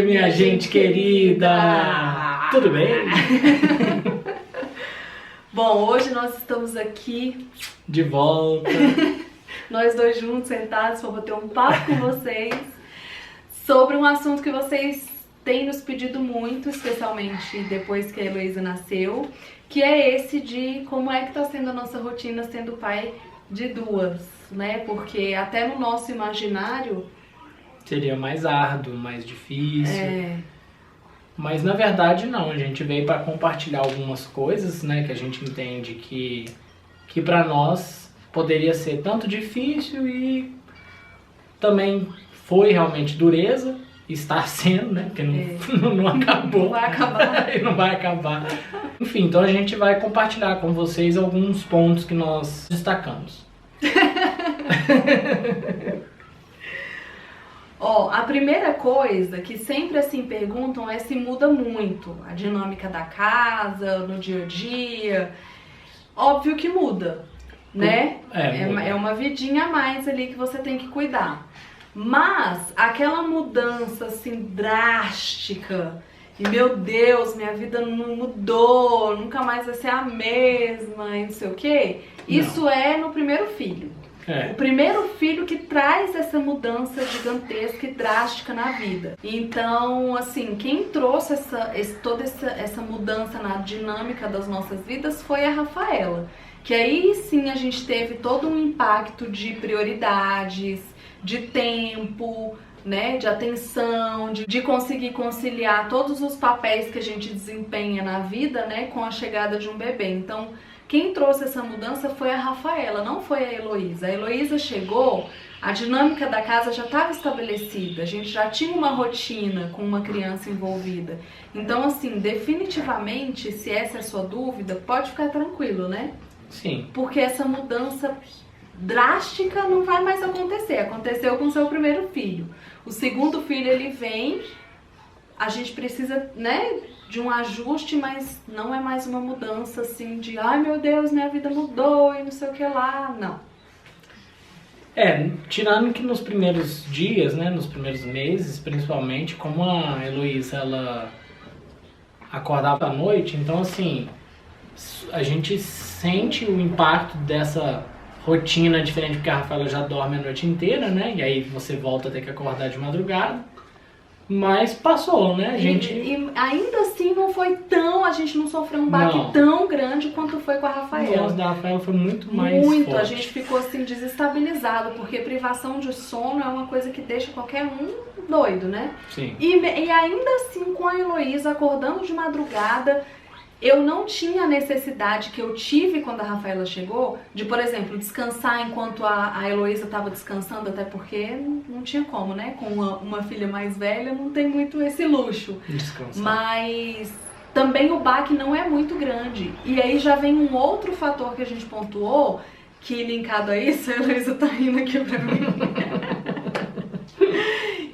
minha gente querida! Tudo bem? Bom, hoje nós estamos aqui de volta, nós dois juntos, sentados, para bater um papo com vocês sobre um assunto que vocês têm nos pedido muito, especialmente depois que a Heloísa nasceu, que é esse de como é que está sendo a nossa rotina sendo pai de duas, né? Porque até no nosso imaginário seria mais árduo, mais difícil. Mas na verdade não, a gente veio para compartilhar algumas coisas, né, que a gente entende que para nós poderia ser tanto difícil e também foi realmente dureza, está sendo, né, porque não acabou. Não vai acabar. Não vai acabar. Enfim, então a gente vai compartilhar com vocês alguns pontos que nós destacamos. Ó, a primeira coisa que sempre assim perguntam é se muda muito a dinâmica da casa, no dia a dia. Óbvio que muda, né? É uma vidinha a mais ali que você tem que cuidar. Mas aquela mudança assim drástica, e meu Deus, minha vida não mudou, nunca mais vai ser a mesma e não sei o quê, isso é no primeiro filho. O primeiro filho que traz essa mudança gigantesca e drástica na vida. Então, assim, quem trouxe toda essa mudança na dinâmica das nossas vidas foi a Rafaela. Que aí sim a gente teve todo um impacto de prioridades, de tempo, né, de atenção, de conseguir conciliar todos os papéis que a gente desempenha na vida, né, com a chegada de um bebê. Então, quem trouxe essa mudança foi a Rafaela, não foi a Heloísa. A Heloísa chegou, a dinâmica da casa já estava estabelecida, a gente já tinha uma rotina com uma criança envolvida. Então, assim, definitivamente, se essa é a sua dúvida, pode ficar tranquilo, né? Sim. Porque essa mudança drástica não vai mais acontecer. Aconteceu com o seu primeiro filho. O segundo filho, ele vem, a gente precisa, né, de um ajuste, mas não é mais uma mudança assim de ai meu Deus, minha vida mudou e não sei o que lá, não. Tirando que nos primeiros dias, né, nos primeiros meses, principalmente, como a Heloísa, ela acordava à noite, então assim, a gente sente o impacto dessa rotina diferente, porque a Rafaela já dorme a noite inteira, né, e aí você volta a ter que acordar de madrugada. Mas passou, né? E ainda assim não foi tão... A gente não sofreu um baque tão grande quanto foi com a Rafaela. Nossa, da Rafaela foi muito mais forte. A gente ficou assim desestabilizado, porque privação de sono é uma coisa que deixa qualquer um doido, né? Sim. E ainda assim, com a Heloísa acordando de madrugada, eu não tinha a necessidade que eu tive quando a Rafaela chegou, de, por exemplo, descansar enquanto a Heloísa estava descansando, até porque não tinha como, né? Com uma filha mais velha não tem muito esse luxo. Descansar. Mas também o baque não é muito grande. E aí já vem um outro fator que a gente pontuou, que linkado a isso, a Heloísa tá rindo aqui pra mim.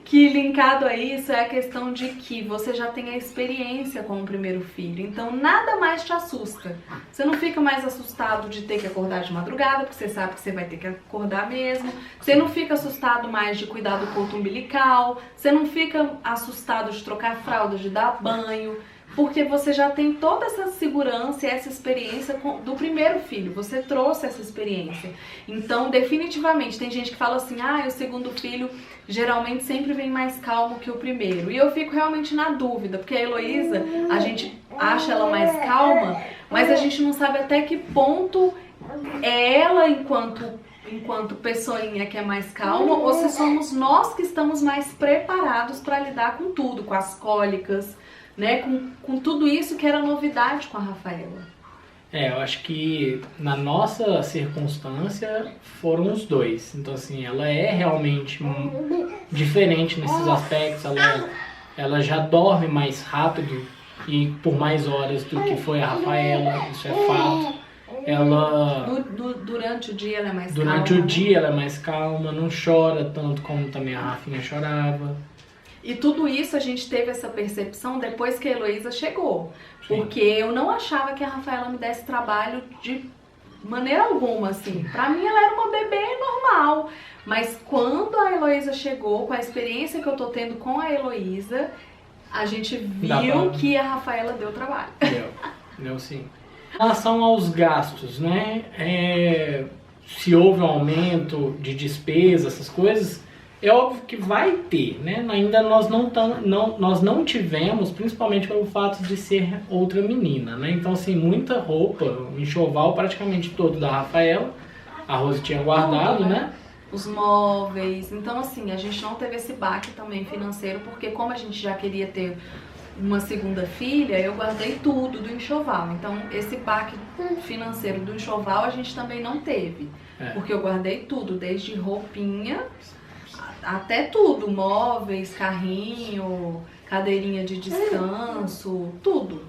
Que linkado a isso é a questão de que você já tem a experiência com o primeiro filho, então nada mais te assusta. Você não fica mais assustado de ter que acordar de madrugada, porque você sabe que você vai ter que acordar mesmo. Você não fica assustado mais de cuidar do cordão umbilical. Você não fica assustado de trocar fralda, de dar banho, porque você já tem toda essa segurança e essa experiência do primeiro filho. Você trouxe essa experiência. Então, definitivamente, tem gente que fala assim, o segundo filho geralmente sempre vem mais calmo que o primeiro. E eu fico realmente na dúvida, porque a Heloísa, a gente acha ela mais calma, mas a gente não sabe até que ponto é ela enquanto pessoinha que é mais calma, ou se somos nós que estamos mais preparados para lidar com tudo, com as cólicas, né, com tudo isso que era novidade com a Rafaela. Eu acho que na nossa circunstância foram os dois. Então assim, ela é realmente diferente nesses aspectos. Ela já dorme mais rápido e por mais horas do que foi a Rafaela, isso é fato. Ela durante o dia ela é mais calma. Durante o dia ela é mais calma, não chora tanto como também a Rafinha chorava. E tudo isso a gente teve essa percepção depois que a Heloísa chegou. Sim. Porque eu não achava que a Rafaela me desse trabalho de maneira alguma, assim. Pra mim ela era uma bebê normal. Mas quando a Heloísa chegou, com a experiência que eu tô tendo com a Heloísa, A gente viu que a Rafaela deu trabalho. Deu sim. Em relação aos gastos, né? Se houve um aumento de despesa, essas coisas, é óbvio que vai ter, né? Ainda nós não tivemos, principalmente pelo fato de ser outra menina, né? Então, assim, muita roupa, o enxoval praticamente todo da Rafaela, a Rose tinha guardado, tudo, né? Os móveis. Então, assim, a gente não teve esse baque também financeiro, porque como a gente já queria ter uma segunda filha, eu guardei tudo do enxoval. Então, esse baque financeiro do enxoval a gente também não teve. Porque eu guardei tudo, desde roupinha até tudo. Móveis, carrinho, cadeirinha de descanso, tudo.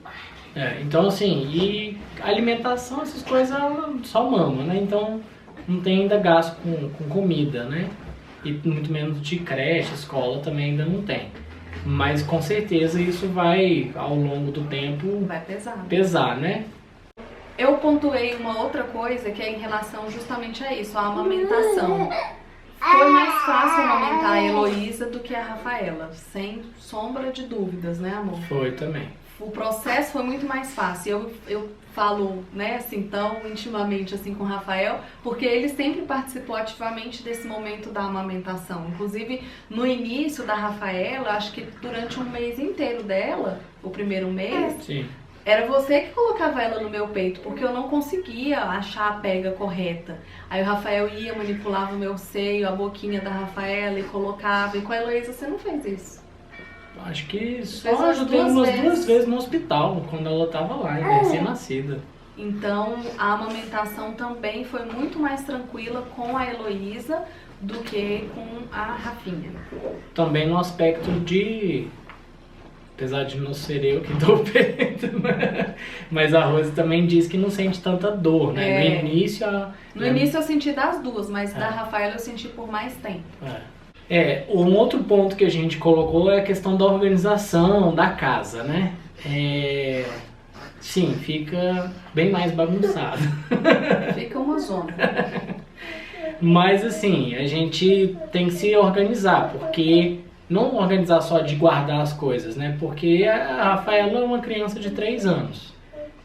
Então, assim, e alimentação, essas coisas, só mama, né? Então, não tem ainda gasto com comida, né? E muito menos de creche, escola também ainda não tem. Mas com certeza isso vai, ao longo do tempo, vai pesar, né? Eu pontuei uma outra coisa que é em relação justamente a isso, a amamentação. Foi mais fácil amamentar a Heloísa do que a Rafaela, sem sombra de dúvidas, né, amor? Foi também. O processo foi muito mais fácil. Eu falo, né, assim, tão intimamente assim com o Rafael, porque ele sempre participou ativamente desse momento da amamentação. Inclusive, no início da Rafaela, acho que durante um mês inteiro dela, o primeiro mês, sim, era você que colocava ela no meu peito, porque eu não conseguia achar a pega correta. Aí o Rafael ia, manipulava o meu seio, a boquinha da Rafaela e colocava. E com a Heloísa você não fez isso. Acho que só ajudei umas duas vezes no hospital, quando ela estava lá, recém-nascida. Então, a amamentação também foi muito mais tranquila com a Heloísa do que com a Rafinha. Também no aspecto de... Apesar de não ser eu que dou o peito, né? Mas a Rose também diz que não sente tanta dor, né? No início eu senti das duas, mas da Rafaela eu senti por mais tempo. Um outro ponto que a gente colocou é a questão da organização da casa, né? Sim, fica bem mais bagunçado. Fica uma zona. Mas assim, a gente tem que se organizar, porque não organizar só de guardar as coisas, né? Porque a Rafaela é uma criança de 3 anos.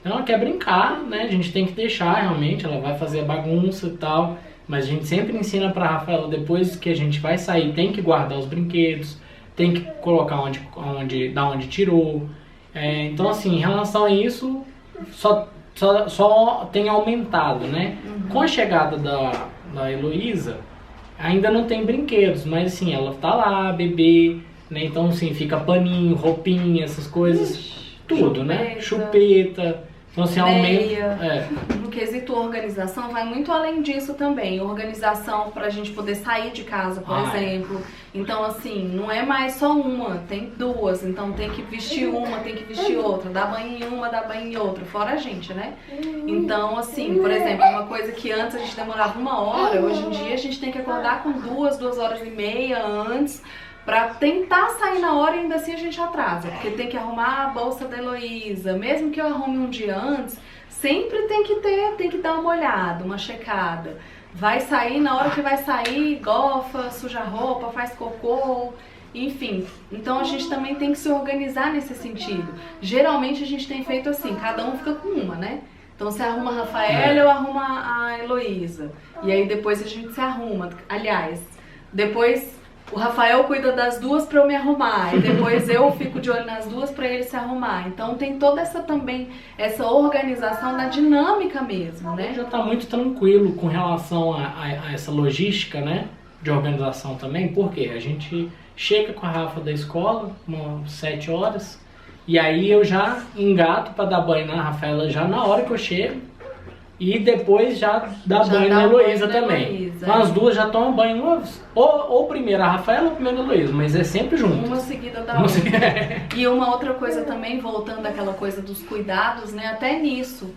Então ela quer brincar, né? A gente tem que deixar realmente, ela vai fazer a bagunça e tal. Mas a gente sempre ensina pra Rafaela, depois que a gente vai sair, tem que guardar os brinquedos, tem que colocar da onde tirou. Então, assim, em relação a isso, só tem aumentado, né? Com a chegada da Heloísa, ainda não tem brinquedos, mas assim, ela tá lá, bebê, né? Então, assim, fica paninho, roupinha, essas coisas, tudo, né? Chupeta. Então, assim, aumenta. No quesito organização, vai muito além disso também. Organização pra gente poder sair de casa, por exemplo. Então, assim, não é mais só uma, tem duas. Então, tem que vestir uma, tem que vestir outra. Dar banho em uma, dar banho em outra. Fora a gente, né? Então, assim, por exemplo, uma coisa que antes a gente demorava 1 hora, hoje em dia a gente tem que acordar com 2 horas e meia antes, pra tentar sair na hora e ainda assim a gente atrasa. Porque tem que arrumar a bolsa da Heloísa. Mesmo que eu arrume um dia antes, sempre tem que dar uma olhada, uma checada. Vai sair, na hora que vai sair, gofa, suja a roupa, faz cocô, enfim. Então a gente também tem que se organizar nesse sentido. Geralmente a gente tem feito assim, cada um fica com uma, né? Então você arruma a Rafaela, eu arrumo a Heloísa. E aí depois a gente se arruma. Aliás, depois o Rafael cuida das duas pra eu me arrumar, e depois eu fico de olho nas duas pra ele se arrumar. Então tem toda essa organização da dinâmica mesmo, né? Já tá muito tranquilo com relação a essa logística, né? De organização também, porque a gente chega com a Rafa da escola, umas 7 horas, e aí eu já engato pra dar banho na Rafaela já na hora que eu chego. E depois já dá banho na Heloísa também. Então as duas já tomam banho, ou primeiro a Rafaela ou primeiro a Heloísa, mas é sempre junto. Uma seguida da outra. E uma outra coisa também, voltando àquela coisa dos cuidados, né? Até nisso,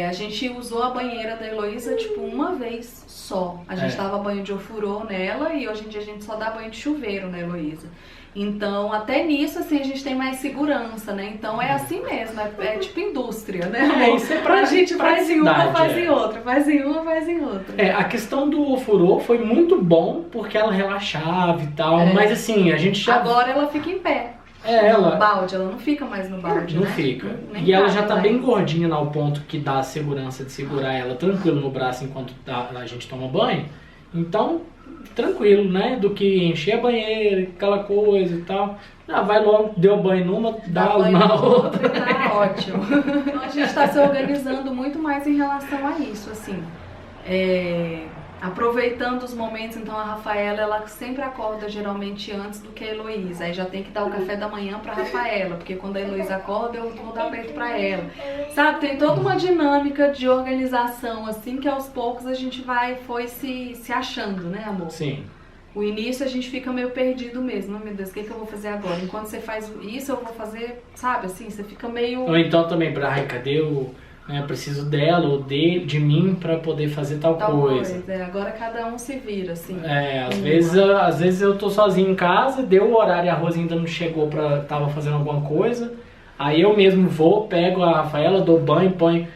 a gente usou a banheira da Heloísa tipo uma vez só. A gente dava banho de ofurô nela e hoje em dia a gente só dá banho de chuveiro na Heloísa. Então, até nisso, assim, a gente tem mais segurança, né? Então, é assim mesmo, é tipo indústria, né? Isso é pra a gente faz em uma, faz é. em outra, faz em uma, faz em outra. A questão do ofurô foi muito bom, porque ela relaxava e tal, mas assim, a gente já... Agora ela fica em pé. ela... no balde, ela não fica mais no balde, não né? fica. Nem E ela já tá mais. bem gordinha ao ponto que dá a segurança de segurar ela tranquilo no braço enquanto a gente toma banho. Então, tranquilo, né? Do que encher a banheira, aquela coisa e tal. Vai logo, deu banho numa, dá banho na outra. Tá ótimo. Então a gente tá se organizando muito mais em relação a isso, assim. Aproveitando os momentos, então a Rafaela, ela sempre acorda geralmente antes do que a Heloísa. Aí já tem que dar o café da manhã pra Rafaela, porque quando a Heloísa acorda, eu vou dar peito pra ela. Sabe, tem toda uma dinâmica de organização, assim, que aos poucos a gente foi se achando, né, amor? Sim. O início a gente fica meio perdido mesmo. Meu Deus, o que eu vou fazer agora? Enquanto você faz isso, eu vou fazer, sabe, assim, você fica meio... Ou então também, cadê o... Eu preciso dela ou de mim pra poder fazer tal coisa. Agora cada um se vira, assim. Às vezes eu tô sozinho em casa, deu o horário e a Rosa ainda não chegou tava fazendo alguma coisa. Aí eu mesmo vou, pego a Rafaela, dou banho, põe.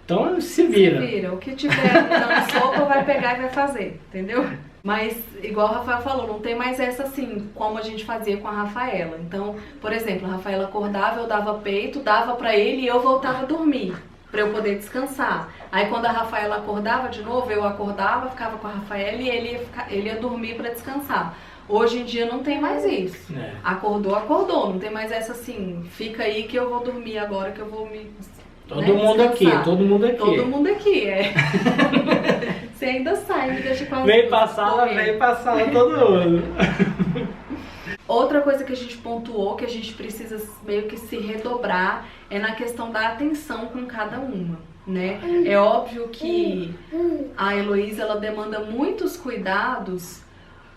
Então se vira. Se vira. O que tiver dando sopa vai pegar e vai fazer, entendeu? Mas, igual o Rafael falou, não tem mais essa assim, como a gente fazia com a Rafaela. Então, por exemplo, a Rafaela acordava, eu dava peito, dava pra ele e eu voltava a dormir, pra eu poder descansar. Aí quando a Rafaela acordava de novo, eu acordava, ficava com a Rafaela e ele ia dormir pra descansar. Hoje em dia não tem mais isso. Acordou, não tem mais essa assim, fica aí que eu vou dormir agora, que eu vou me... Todo mundo aqui. Todo mundo aqui, Você ainda sai, me deixa quase... Vem pra sala todo mundo. Outra coisa que a gente pontuou, que a gente precisa meio que se redobrar, é na questão da atenção com cada uma, né? É óbvio que a Heloísa, ela demanda muitos cuidados,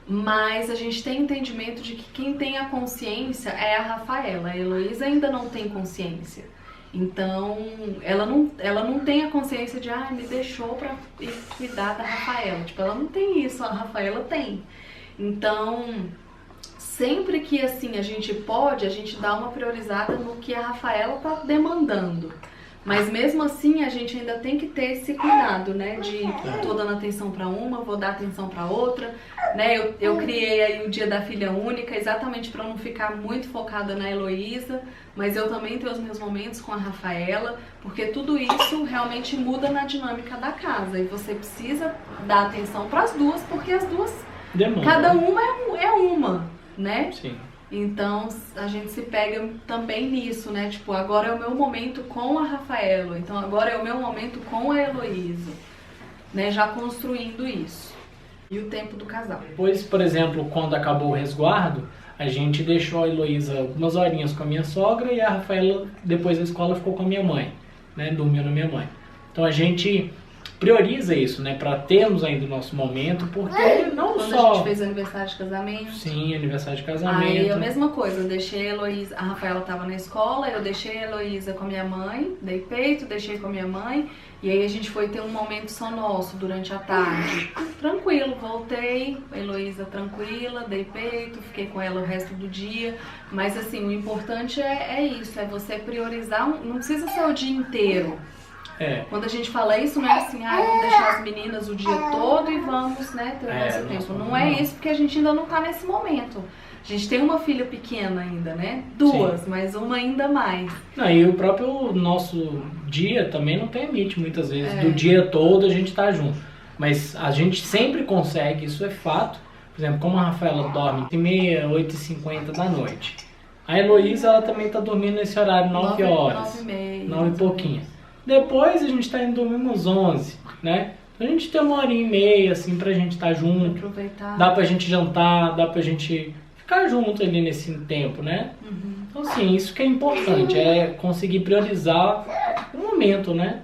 mas a gente tem entendimento de que quem tem a consciência é a Rafaela. A Heloísa ainda não tem consciência. Então, ela não tem a consciência de, me deixou pra ir cuidar da Rafaela. Tipo, ela não tem isso, a Rafaela tem. Então, sempre que assim a gente pode, a gente dá uma priorizada no que a Rafaela tá demandando. Mas mesmo assim, a gente ainda tem que ter esse cuidado, né? De tô dando atenção pra uma, vou dar atenção pra outra, né? Eu criei aí o Dia da Filha Única exatamente pra não ficar muito focada na Heloísa, mas eu também tenho os meus momentos com a Rafaela, porque tudo isso realmente muda na dinâmica da casa. E você precisa dar atenção pras duas, porque as duas, cada uma é uma, né? Sim. Então a gente se pega também nisso, né? Tipo, agora é o meu momento com a Rafaela, então agora é o meu momento com a Heloísa, né? Já construindo isso. E o tempo do casal. Depois, por exemplo, quando acabou o resguardo, a gente deixou a Heloísa algumas horinhas com a minha sogra e a Rafaela, depois da escola, ficou com a minha mãe, né? Dormiu na minha mãe. Então a gente prioriza isso, né, para termos ainda o nosso momento, porque não quando só... a gente fez aniversário de casamento. Sim, aniversário de casamento. Aí a mesma coisa, eu deixei a Heloísa, a Rafaela tava na escola, eu deixei a Heloísa com a minha mãe, dei peito, deixei com a minha mãe, e aí a gente foi ter um momento só nosso durante a tarde. Tranquilo, voltei, a Heloísa tranquila, dei peito, fiquei com ela o resto do dia, mas assim, o importante é isso, é você priorizar, não precisa ser o dia inteiro. Quando a gente fala isso, não é assim, vamos deixar as meninas o dia todo e vamos, né, ter o nosso tempo. Não é isso, porque a gente ainda não tá nesse momento. A gente tem uma filha pequena ainda, né? Duas, sim, mas uma ainda mais. Não, e o próprio nosso dia também não permite, muitas vezes, do dia todo a gente tá junto. Mas a gente sempre consegue, isso é fato. Por exemplo, como a Rafaela dorme 8h30, 8h50 da noite. A Heloísa, ela também tá dormindo nesse horário, 9 horas. 9h30. 9 e pouquinho. Depois a gente tá indo dormir umas 11, né? A gente tem 1h30, assim, pra gente estar junto. Aproveitar. Dá pra gente jantar, dá pra gente ficar junto ali nesse tempo, né? Uhum. Então, assim, isso que é importante, é conseguir priorizar o momento, né?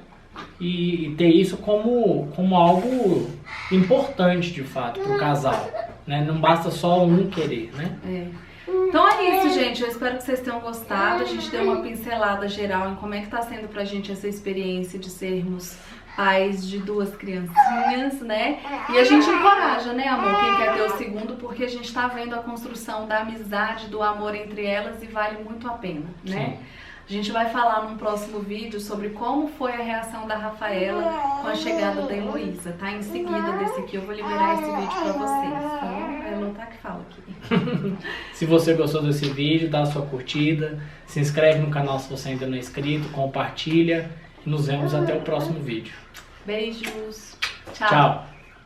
E ter isso como algo importante, de fato, pro casal, né? Não basta só um querer, né? Então é isso, gente. Eu espero que vocês tenham gostado. A gente deu uma pincelada geral em como é que tá sendo pra gente essa experiência de sermos pais de duas criancinhas, né? E a gente encoraja, né, amor, quem quer ter o segundo, porque a gente tá vendo a construção da amizade, do amor entre elas e vale muito a pena, né? Sim. A gente vai falar num próximo vídeo sobre como foi a reação da Rafaela com a chegada da Heloísa, tá? Em seguida desse aqui eu vou liberar esse vídeo pra vocês. Então, ela não tá que fala aqui. Se você gostou desse vídeo, dá a sua curtida, se inscreve no canal se você ainda não é inscrito, compartilha e nos vemos até o próximo vídeo. Beijos. Tchau. Tchau.